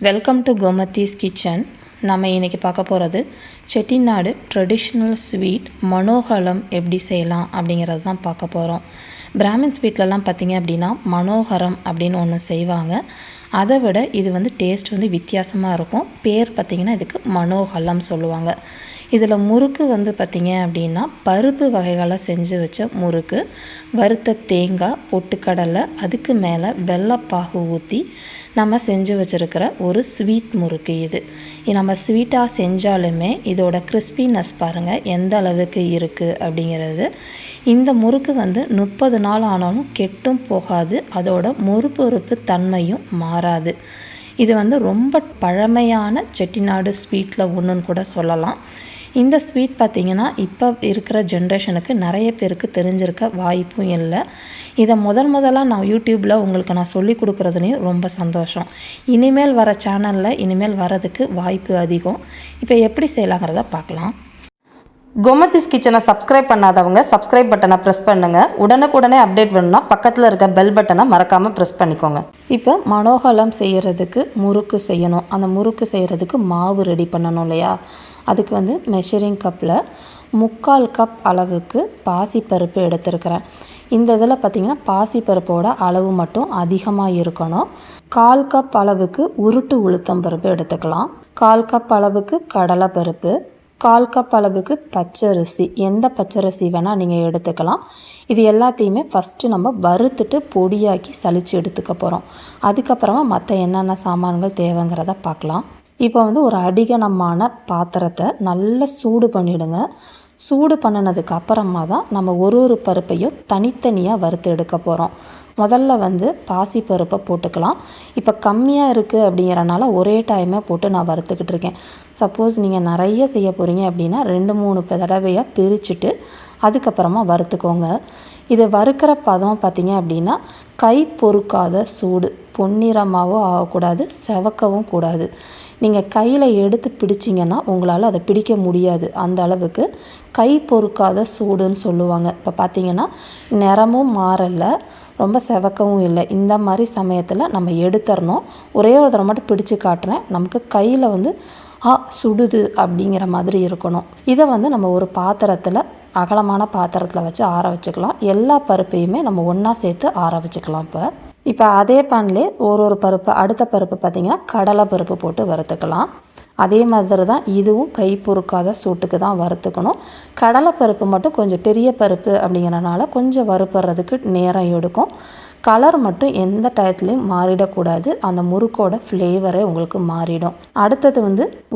Welcome to Gomathi's kitchen. நம்ம இன்றைக்கி பார்க்க போகிறது செட்டிநாடு ட்ரெடிஷ்னல் ஸ்வீட் மனோகலம் எப்படி செய்யலாம் அப்படிங்கிறது தான் பார்க்க போகிறோம். பிராமின் ஸ்வீட்லலாம் பார்த்திங்க அப்படின்னா மனோகரம் அப்படின்னு ஒன்று செய்வாங்க. அதை விட இது டேஸ்ட் வித்தியாசமாக இருக்கும். பேர் பார்த்திங்கன்னா இதுக்கு மனோகலம் சொல்லுவாங்க. இதில் முறுக்கு பார்த்திங்க அப்படின்னா பருப்பு வகைகளை செஞ்சு வச்ச முறுக்கு, வறுத்த தேங்காய், பொட்டுக்கடலை, அதுக்கு மேலே வெள்ளைப்பாகு ஊற்றி நம்ம செஞ்சு வச்சுருக்கிற ஒரு ஸ்வீட் முறுக்கு. இது நம்ம ஸ்வீட்டாக செஞ்சாலுமே இதோட கிறிஸ்பினஸ் பாருங்கள் எந்த அளவுக்கு இருக்குது அப்படிங்கிறது. இந்த முறுக்கு 30 நாள் ஆனாலும் கெட்டும் போகாது, அதோட மொறுப்பொறுப்பு தன்மையும் மாறாது. இது ரொம்ப பழமையான செட்டிநாடு ஸ்வீட்டில் ஒன்றுன்னு கூட சொல்லலாம். இந்த ஸ்வீட் பார்த்திங்கன்னா இப்போ இருக்கிற ஜென்ரேஷனுக்கு நிறைய பேருக்கு தெரிஞ்சிருக்க வாய்ப்பும் இல்லை. இதை முதலாக நான் யூடியூப்பில் உங்களுக்கு நான் சொல்லி கொடுக்குறதுலையும் ரொம்ப சந்தோஷம். இனிமேல் வர சேனலில் இனிமேல் வரதுக்கு வாய்ப்பு அதிகம். இப்போ எப்படி செய்யலாங்கிறத பார்க்கலாம். கோமதிஸ் கிச்சனை சப்ஸ்கிரைப் பண்ணாதவங்க சப்ஸ்கிரைப் பட்டனை ப்ரெஸ் பண்ணுங்கள். உடனுக்குடனே அப்டேட் வேணும்னா பக்கத்தில் இருக்க பெல் பட்டனை மறக்காமல் ப்ரெஸ் பண்ணிக்கோங்க. இப்போ மனோகலம் செய்கிறதுக்கு முறுக்கு செய்யணும். அந்த முறுக்கு செய்கிறதுக்கு மாவு ரெடி பண்ணணும் இல்லையா? அதுக்கு மெஷரிங் கப்பில் 3/4 கப் அளவுக்கு பாசிப்பருப்பு எடுத்துருக்கிறேன். இந்த இதில் பார்த்திங்கன்னா பாசிப்பருப்போட அளவு மட்டும் அதிகமாக இருக்கணும். 1/4 கப் அளவுக்கு உருட்டு உளுத்தம் பருப்பு எடுத்துக்கலாம். 1/4 கப் அளவுக்கு கடலைப்பருப்பு, 1/4 கப் அளவுக்கு பச்சரிசி, எந்த பச்சரிசி வேணால் நீங்கள் எடுத்துக்கலாம். இது எல்லாத்தையுமே ஃபஸ்ட்டு நம்ம வறுத்துட்டு பொடியாக்கி சலித்து எடுத்துக்க போகிறோம். அதுக்கப்புறமா மற்ற என்னென்ன சாமான்கள் தேவைங்கிறத பார்க்கலாம். இப்போ ஒரு அடிகனமான பாத்திரத்தை நல்லா சூடு பண்ணிவிடுங்க. சூடு பண்ணினதுக்கு அப்புறமா தான் நம்ம ஒரு பருப்பையும் தனித்தனியாக வறுத்து எடுக்க போகிறோம். முதல்ல பாசிப்பருப்பை போட்டுக்கலாம். இப்போ கம்மியாக இருக்குது அப்படிங்கிறனால ஒரே டைமே போட்டு நான் வறுத்துக்கிட்டு இருக்கேன். சப்போஸ் நீங்கள் நிறைய செய்ய போகிறீங்க அப்படின்னா 2-3 தடவையாக பிரிச்சுட்டு அதுக்கப்புறமா வறுத்துக்கோங்க. இது வறுக்கிற பதம் பார்த்திங்க அப்படின்னா கை பொறுக்காத சூடு, பொன்னிறமாகவும் ஆகக்கூடாது, செவக்கவும் கூடாது. நீங்கள் கையில் எடுத்து பிடிச்சிங்கன்னா உங்களால் அதை பிடிக்க முடியாது. அந்த அளவுக்கு கை பொறுக்காத சூடுன்னு சொல்லுவாங்க. இப்போ பார்த்திங்கன்னா நிறமும் மாறலை, ரொம்ப செவக்கவும் இல்லை. இந்த மாதிரி சமயத்தில் நம்ம எடுத்துடணும். ஒரே ஒரு தடவை மட்டும் பிடிச்சு காட்டுறேன். நமக்கு கையில் சுடுது அப்படிங்கிற மாதிரி இருக்கணும். இதை நம்ம ஒரு பாத்திரத்தில், அகலமான பாத்திரத்தில் வச்சு ஆற வச்சுக்கலாம். எல்லா பருப்பையுமே நம்ம ஒன்றா சேர்த்து ஆற வச்சுக்கலாம். இப்போ அதே பேன்லேயே ஒரு பருப்பு, அடுத்த பருப்பு பார்த்திங்கன்னா கடலை பருப்பு போட்டு வறுத்துக்கலாம். அதே மாதிரி தான் இதுவும் கை பொறுக்காத சூட்டுக்கு தான் வறுத்துக்கணும். கடலை பருப்பு மட்டும் கொஞ்சம் பெரிய பருப்பு அப்படிங்கிறனால கொஞ்சம் வறுப்படுறதுக்கு நேரம் எடுக்கும். கலர் மட்டும் எந்த டயத்துலையும் மாறிடக்கூடாது, அந்த முறுக்கோட ஃப்ளேவரே உங்களுக்கு மாறிடும். அடுத்தது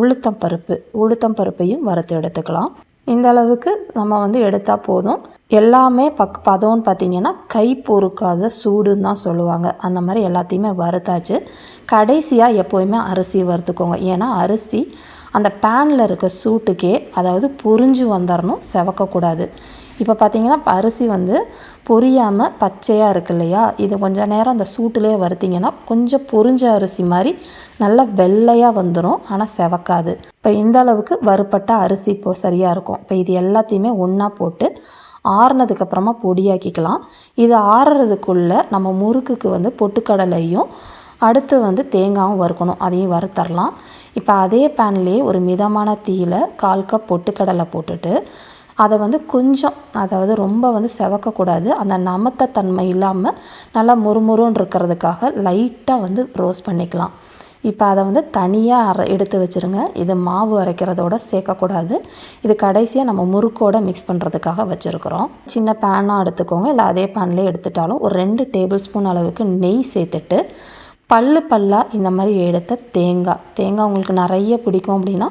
உளுத்தம் பருப்பையும் வறுத்து எடுத்துக்கலாம். இந்த அளவுக்கு நம்ம எடுத்தால் போதும். எல்லாமே பதம்னு பார்த்திங்கன்னா கை பொறுக்காத சூடுன்னு தான் சொல்லுவாங்க. அந்த மாதிரி எல்லாத்தையுமே வறுத்தாச்சு. கடைசியாக எப்போயுமே அரிசி வறுத்துக்கோங்க. ஏன்னா அரிசி அந்த பேனில் இருக்க சூட்டுக்கே, அதாவது பொரிஞ்சு வந்துடணும், செவக்கக்கூடாது. இப்போ பார்த்திங்கன்னா அரிசி பொரியாமல் பச்சையாக இருக்கு இல்லையா? இது கொஞ்சம் நேரம் அந்த சூட்டிலே வறுத்திங்கன்னா கொஞ்சம் பொரிஞ்ச அரிசி மாதிரி நல்லா வெள்ளையாக வந்துடும், ஆனால் செவக்காது. இப்போ இந்த அளவுக்கு வறுப்பட்ட அரிசி இப்போது சரியாக இருக்கும். இப்போ இது எல்லாத்தையுமே ஒன்றா போட்டு ஆறுனதுக்கப்புறமா பொடியாக்கிக்கலாம். இது ஆறுறதுக்குள்ளே நம்ம முறுக்குக்கு பொட்டுக்கடலையும் அடுத்து தேங்காயும் வறுக்கணும். அதையும் வறுத்தரலாம். இப்போ அதே பேன்லேயே ஒரு மிதமான தீயில் 1/4 கப் பொட்டுக்கடலை போட்டுட்டு அதை கொஞ்சம், அதாவது ரொம்ப செவக்கக்கூடாது, அந்த நமத்த தன்மை இல்லாமல் நல்லா முறுமுறுன்னு இருக்கிறதுக்காக லைட்டாக ரோஸ்ட் பண்ணிக்கலாம். இப்போ அதை தனியாக எடுத்து வச்சுருங்க. இது மாவு அரைக்கிறதோட சேர்க்கக்கூடாது. இது கடைசியாக நம்ம முறுக்கோடு மிக்ஸ் பண்ணுறதுக்காக வச்சுருக்குறோம். சின்ன பேனாக எடுத்துக்கோங்க, இல்லை அதே பேன்லேயே எடுத்துட்டாலும் ஒரு 2 டேபிள் ஸ்பூன் அளவுக்கு நெய் சேர்த்துட்டு பல்லாக இந்த மாதிரி எடுத்த தேங்காய் உங்களுக்கு நிறைய பிடிக்கும் அப்படின்னா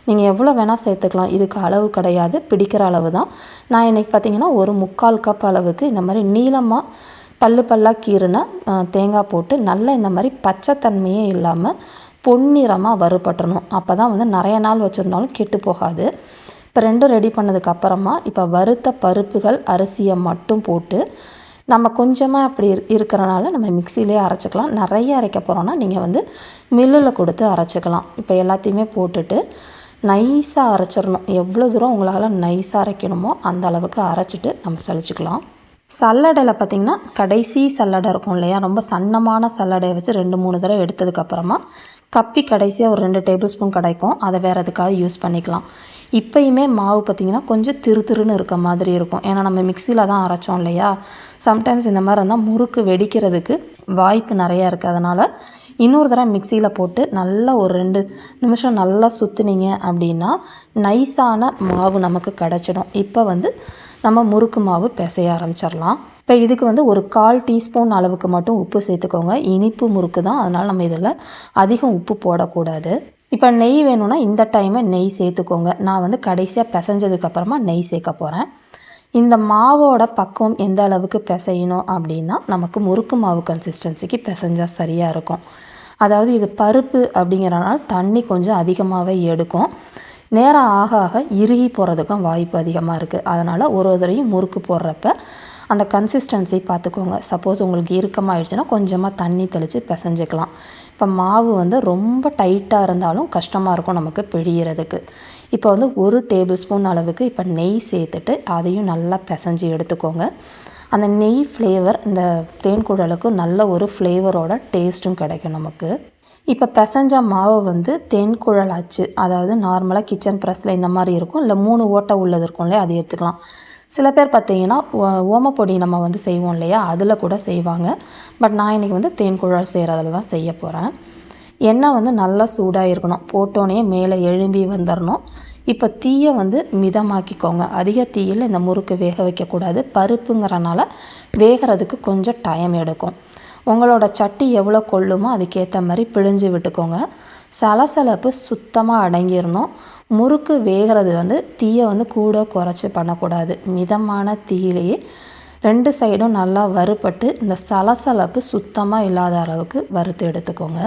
நீங்கள் எவ்வளோ வேணால் சேர்த்துக்கலாம். இதுக்கு அளவு கிடையாது, பிடிக்கிற அளவு தான். நான் இன்றைக்கி பார்த்திங்கன்னா ஒரு 3/4 கப் அளவுக்கு இந்த மாதிரி நீளமாக பல்லாக கீறுன தேங்காய் போட்டு நல்லா இந்த மாதிரி பச்சைத்தன்மையே இல்லாமல் பொன்னிறமாக வறுபட்டணும். அப்போ தான் நிறைய நாள் வச்சுருந்தாலும் கெட்டு போகாது. இப்போ ரெண்டும் ரெடி பண்ணதுக்கப்புறமா இப்போ வறுத்த பருப்புகள், அரிசியை மட்டும் போட்டு நம்ம கொஞ்சமாக அப்படி இருக்கிறனால நம்ம மிக்சியிலே அரைச்சிக்கலாம். நிறைய அரைக்க போகிறோன்னா நீங்கள் மில்லில் கொடுத்து அரைச்சிக்கலாம். இப்போ எல்லாத்தையுமே போட்டுட்டு நைஸாக அரைச்சிடணும். எவ்வளோ தூரம் உங்களால் நைஸாக அரைக்கணுமோ அந்த அளவுக்கு அரைச்சிட்டு நம்ம சலிச்சுக்கலாம். சல்லடையில் பார்த்திங்கன்னா கடைசி சல்லடை இருக்கும் இல்லையா, ரொம்ப சன்னமான சல்லடையை வச்சு 2-3 தடவை எடுத்ததுக்கப்புறமா கப்பி கடைசியாக ஒரு 2 டேபிள் ஸ்பூன் கிடைக்கும், அதை வேறு எதுக்காவது யூஸ் பண்ணிக்கலாம். இப்போயுமே மாவு பார்த்திங்கன்னா கொஞ்சம் திருன்னு இருக்க மாதிரி இருக்கும், ஏன்னா நம்ம மிக்சியில் தான் அரைச்சோம் இல்லையா. சம்டைம்ஸ் இந்த மாதிரி இருந்தால் முறுக்கு வெடிக்கிறதுக்கு வாய்ப்பு நிறையா இருக்குது. அதனால் இன்னொரு தடவை மிக்சியில் போட்டு நல்லா ஒரு 2 நிமிஷம் நல்லா சுற்றுனீங்க அப்படின்னா நைஸான மாவு நமக்கு கிடச்சிடும். இப்போ வந்து நம்ம முறுக்கு மாவு பிசைய ஆரம்பிச்சிடலாம். இப்போ இதுக்கு வந்து ஒரு 1/4 டீஸ்பூன் அளவுக்கு மட்டும் உப்பு சேர்த்துக்கோங்க. இனிப்பு முறுக்கு தான், அதனால் நம்ம இதில் அதிகம் உப்பு போடக்கூடாது. இப்போ நெய் வேணும்னா இந்த டைமை நெய் சேர்த்துக்கோங்க. நான் வந்து கடைசியாக பிசைஞ்சதுக்கப்புறமா நெய் சேர்க்க போகிறேன். இந்த மாவோட பக்குவம் எந்த அளவுக்கு பிசையணும் அப்படின்னா நமக்கு முறுக்கு மாவு கன்சிஸ்டன்சிக்கு பிசைஞ்சால் சரியாக இருக்கும். அதாவது இது பருப்பு அப்படிங்கிறனால தண்ணி கொஞ்சம் அதிகமாகவே எடுக்கும். நேரம் ஆக ஆக இறுகி போகிறதுக்கும் வாய்ப்பு அதிகமாக இருக்குது. அதனால் ஒரு தடவையும் முறுக்கு போடுறப்ப அந்த கன்சிஸ்டன்சி பார்த்துக்கோங்க. சப்போஸ் உங்களுக்கு இறுக்கமாகிடுச்சுன்னா கொஞ்சமாக தண்ணி தெளித்து பிசைஞ்சிக்கலாம். இப்போ மாவு வந்து ரொம்ப டைட்டாக இருந்தாலும் கஷ்டமாக இருக்கும் நமக்கு பிழியறதுக்கு. இப்போ வந்து 1 டேபிள் ஸ்பூன் அளவுக்கு இப்போ நெய் சேர்த்துட்டு அதையும் நல்லா பிசைஞ்சு எடுத்துக்கோங்க. அந்த நெய் ஃப்ளேவர் இந்த தேன் குழலுக்கு நல்ல ஒரு ஃப்ளேவரோட டேஸ்ட்டும் கிடைக்கும் நமக்கு. இப்போ பிசைஞ்ச மாவு வந்து தேன் குழல் அச்சு, அதாவது நார்மலாக கிச்சன் ப்ரெஸ்ஸில் இந்த மாதிரி இருக்கும், இல்லை 3 ஓட்டை உள்ளது இருக்கும் இல்லையா, அது எடுத்துக்கலாம். சில பேர் பார்த்திங்கன்னா ஓமப்பொடி நம்ம வந்து செய்வோம் இல்லையா, அதில் கூட செய்வாங்க. பட் நான் இன்றைக்கி வந்து தேன் குழல் செய்கிறதில் தான் செய்ய போகிறேன். எண்ணெய் வந்து நல்லா சூடாக இருக்கணும், போட்டோன்னே மேலே எழும்பி வந்துடணும். இப்போ தீயை வந்து மிதமாக்கிக்கோங்க. அதிக தீயில் இந்த முறுக்கு வேக வைக்கக்கூடாது, பருப்புங்கிறனால வேகிறதுக்கு கொஞ்சம் டைம் எடுக்கும். உங்களோட சட்டி எவ்வளோ கொள்ளுமோ அதுக்கேற்ற மாதிரி பிழிஞ்சு விட்டுக்கோங்க. சலசலப்பு சுத்தமாக அடங்கிடணும். முறுக்கு வேகிறது வந்து தீயை வந்து கூட குறைச்சி பண்ணக்கூடாது. மிதமான தீயிலேயே 2 சைடும் நல்லா வறுபட்டு இந்த சலசலப்பு சுத்தமாக இல்லாத அளவுக்கு வறுத்து எடுத்துக்கோங்க.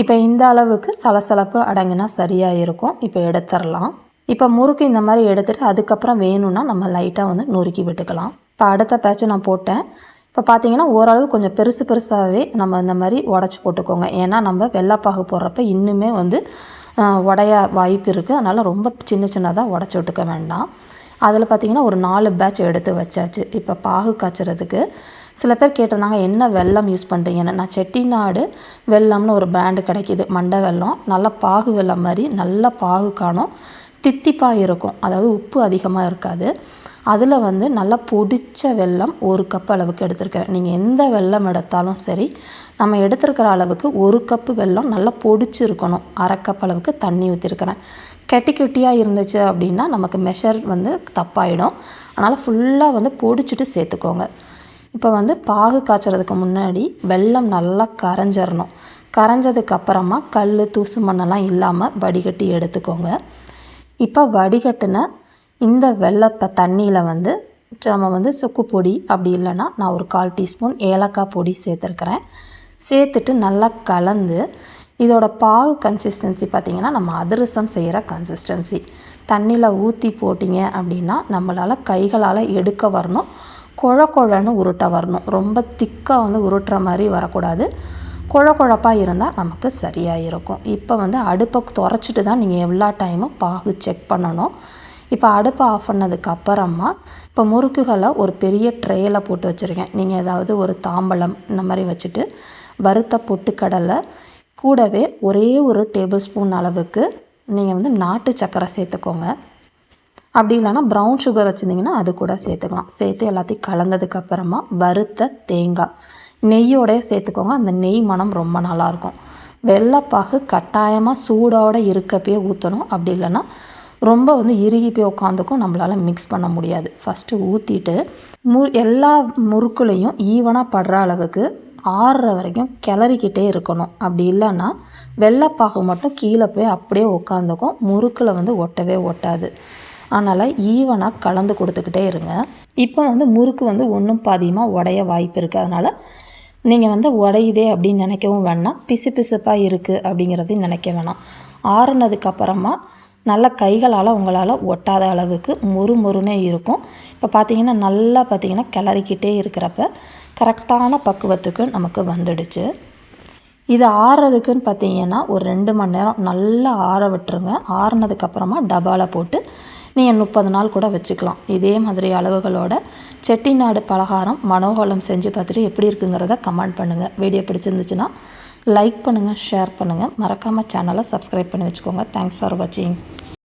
இப்போ இந்த அளவுக்கு சலசலப்பு அடங்கினா சரியாக இருக்கும். இப்போ எடுத்துடலாம். இப்போ முறுக்கு இந்த மாதிரி எடுத்துகிட்டு அதுக்கப்புறம் வேணும்னா நம்ம லைட்டாக வந்து நொறுக்கி விட்டுக்கலாம். இப்போ அடுத்த பேட்ச் நான் போட்டேன். இப்போ பார்த்திங்கன்னா ஓரளவு கொஞ்சம் பெருசாகவே நம்ம இந்த மாதிரி உடச்சி போட்டுக்கோங்க. ஏன்னா நம்ம வெள்ளைப்பாகு போடுறப்ப இன்னுமே வந்து உடைய வாய்ப்பு இருக்குது. அதனால் ரொம்ப சின்னதாக உடச்சி விட்டுக்க வேண்டாம். அதில் பார்த்திங்கன்னா ஒரு 4 பேட்ச் எடுத்து வச்சாச்சு. இப்போ பாகு காய்ச்சறதுக்கு சில பேர் கேட்டிருந்தாங்க என்ன வெல்லம் யூஸ் பண்ணுறீங்கன்னு. நான் செட்டிநாடு வெல்லம்னு ஒரு பிராண்டு கிடைக்கிது, மண்டை வெல்லம். நல்லா பாகு வெல்லம் மாதிரி நல்லா பாகு காணும், தித்திப்பாக இருக்கும், அதாவது உப்பு அதிகமாக இருக்காது. அதில் வந்து நல்லா பொடிச்ச வெல்லம் 1 கப் அளவுக்கு எடுத்துருக்கேன். நீங்கள் எந்த வெல்லம் எடுத்தாலும் சரி, நம்ம எடுத்துருக்கிற அளவுக்கு 1 கப்பு வெல்லம் நல்லா பொடிச்சு இருக்கணும். 1/2 கப் அளவுக்கு தண்ணி ஊற்றிருக்கிறேன். கெட்டியாக இருந்துச்சு அப்படின்னா நமக்கு மெஷர் வந்து தப்பாயிடும். அதனால் ஃபுல்லாக வந்து பொடிச்சிட்டு சேர்த்துக்கோங்க. இப்போ வந்து பாகு காய்ச்சறதுக்கு முன்னாடி வெல்லம் நல்லா கரைஞ்சிடணும். கரைஞ்சதுக்கப்புறமா கல் தூசு மண்ணெல்லாம் இல்லாமல் வடிகட்டி எடுத்துக்கோங்க. இப்போ வடிகட்டின இந்த வெள்ளை தண்ணியில் வந்து நம்ம வந்து சுக்கு பொடி, அப்படி இல்லைன்னா நான் ஒரு 1/4 டீஸ்பூன் ஏலக்காய் பொடி சேர்த்துருக்குறேன். சேர்த்துட்டு நல்லா கலந்து இதோட பாகு கன்சிஸ்டன்சி பார்த்திங்கன்னா நம்ம அதிரசம் செய்கிற கன்சிஸ்டன்சி. தண்ணியில் ஊற்றி போட்டிங்க அப்படின்னா நம்மளால் கைகளால் எடுக்க வரணும், குழன்னு உருட்ட வரணும். ரொம்ப திக்காக வந்து உருட்டுற மாதிரி வரக்கூடாது, குழப்பாக இருந்தால் நமக்கு சரியாக இருக்கும். இப்போ வந்து அடுப்பை துறைச்சிட்டு தான் நீங்கள் எவ்வளோ டைமும் பாகு செக் பண்ணணும். இப்போ அடுப்பை ஆஃப் பண்ணதுக்கு அப்புறமா இப்போ முறுக்குகளை ஒரு பெரிய ட்ரேயில் போட்டு வச்சுருக்கேன். நீங்கள் ஏதாவது ஒரு தாம்பலம் இந்த மாதிரி வச்சுட்டு வறுத்த பொட்டுக்கடலை கூடவே ஒரே ஒரு டேபிள் ஸ்பூன் அளவுக்கு நீங்கள் வந்து நாட்டு சர்க்கரை சேர்த்துக்கோங்க. அப்படி இல்லைன்னா ப்ரௌன் சுகர் வச்சுருந்திங்கன்னா அது கூட சேர்த்துக்கலாம். சேர்த்து எல்லாத்தையும் கலந்ததுக்கப்புறமா வறுத்த தேங்காய் நெய்யோடய சேர்த்துக்கோங்க. அந்த நெய் மனம் ரொம்ப நல்லாயிருக்கும். வெள்ளைப்பாகு கட்டாயமாக சூடோடு இருக்கப்பயே ஊற்றணும். அப்படி இல்லைன்னா ரொம்ப வந்து இறுகி போய் உட்காந்துக்கும், நம்மளால் மிக்ஸ் பண்ண முடியாது. ஃபஸ்ட்டு ஊற்றிட்டு எல்லா முறுக்குலையும் ஈவனாக படுற அளவுக்கு ஆறுற வரைக்கும் கிளறிக்கிட்டே இருக்கணும். அப்படி இல்லைன்னா வெள்ளைப்பாகு மட்டும் கீழே போய் அப்படியே உட்காந்துக்கும், முறுக்கில் வந்து ஒட்டவே ஒட்டாது. அதனால் ஈவனாக கலந்து கொடுத்துக்கிட்டே இருங்க. இப்போ வந்து முறுக்கு வந்து ஒன்றும் பாதியமாக உடைய வாய்ப்பு இருக்குது. அதனால் நீங்கள் வந்து உடையுதே அப்படின்னு நினைக்கவும் வேணாம், பிசுப்பாக இருக்குது அப்படிங்கிறதையும் நினைக்க வேணாம். ஆறுனதுக்கப்புறமா நல்ல கைகளால் உங்களால் ஒட்டாத அளவுக்கு மொறுனே இருக்கும். இப்போ பார்த்திங்கன்னா நல்லா பார்த்திங்கன்னா கிளறிக்கிட்டே இருக்கிறப்ப கரெக்டான பக்குவத்துக்கு நமக்கு வந்துடுச்சு. இது ஆறுறதுக்குன்னு பார்த்திங்கன்னா ஒரு 2 மணி நேரம் நல்லா ஆற விட்டுருங்க. ஆறுனதுக்கப்புறமா டப்பாவில் போட்டு நீங்கள் 30 நாள் கூட வச்சுக்கலாம். இதே மாதிரி அளவுகளோட செட்டிநாடு பலகாரம் மனோகோலம் செஞ்சு பார்த்துட்டு எப்படி இருக்குங்கிறத கமெண்ட் பண்ணுங்கள். வீடியோ பிடிச்சிருந்துச்சுன்னா லைக் பண்ணுங்கள், ஷேர் பண்ணுங்கள், மறக்காமல் சேனலை சப்ஸ்கிரைப் பண்ணி வச்சுக்கோங்க. தேங்க்ஸ் ஃபார் வாட்சிங்.